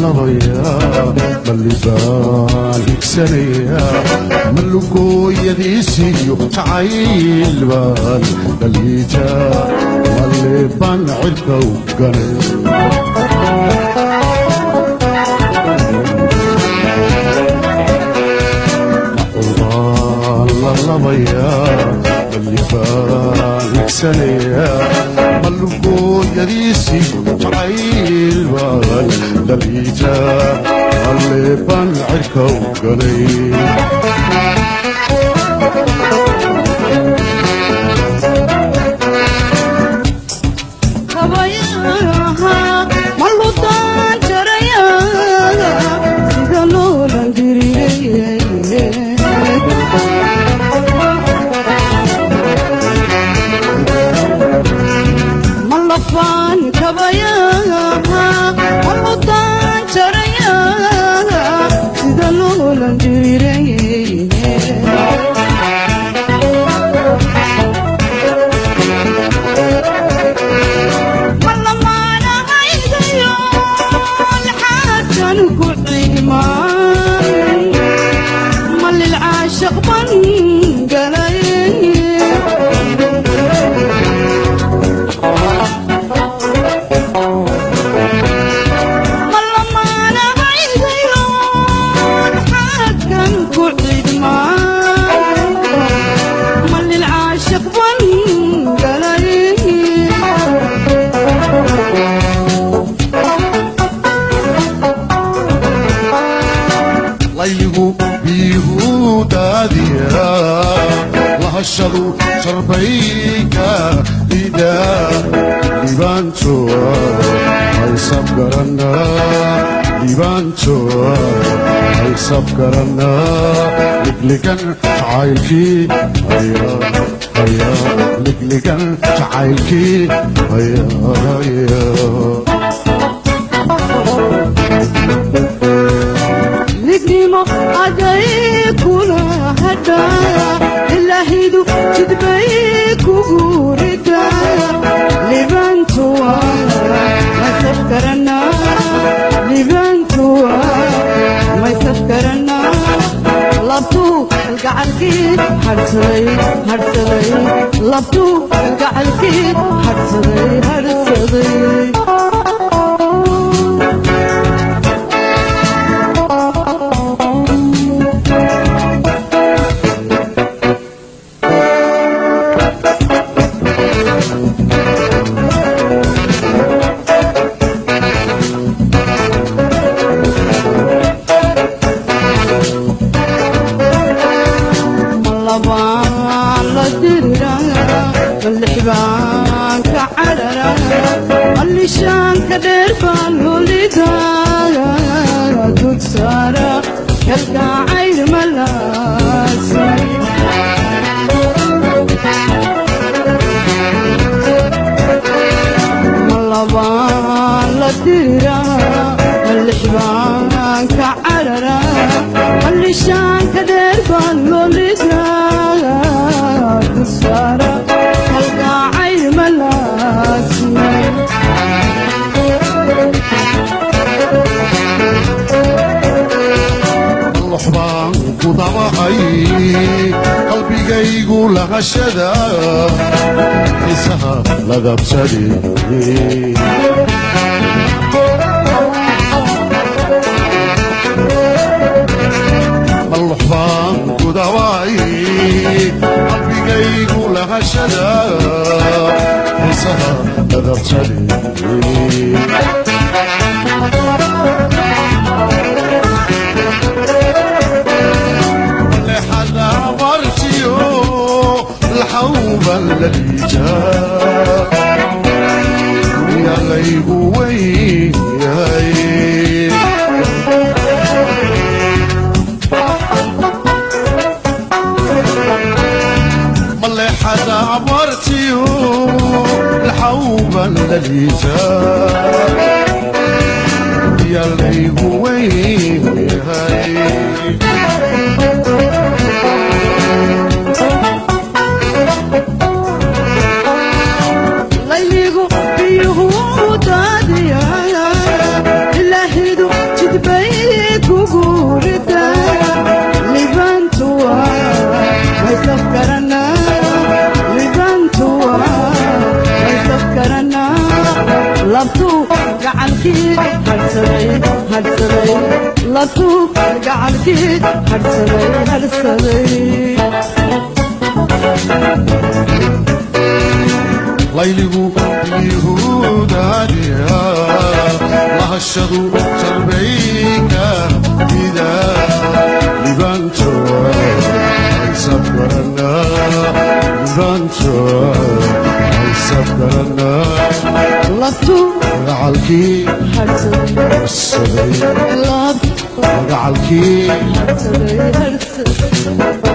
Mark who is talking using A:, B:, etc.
A: lalabayaa mallibaan higsanayaa malugooyadiisiyo jacayl baan dhaliijaa mallibaan cirka u ganay mallibaan higsanayaa malugooyadiisiyo jacayl baan dhaliijaa mallibaan cirka u ganay lahashadu sharbayka ida libantoa ay sabgarana libantoa ay sabgarana ligligan jacaylkii haya haya ligligan jacaylkii haya haya
B: lignimo aday kula hada ilahidu jidbay kugurida libantua masafkarana libantua masafkarana labtu algacalki harsaday harsaday labtu algacalki harsaday harsaday
A: qalbigaygu lahashada xiisaha lagabsaday malux baan ku dawaay qalbigaygu lahashada xiisaha lagabsaday الحوبة الذي جاء يا غيب وين ملي حدا عبرتيو الحوبة الذي جاء يا غيب وين
B: gacalkii harsaday harsaday labtuu gacalkii harsaday harsaday
A: layligu yuhuudaadiya lahashadu jarbayka ida libantoa aysabgarana libantoa aysabgarana
B: labtuu
A: gacalkii harsaday
B: labtuu
A: gacalkii
B: harsaday harsaday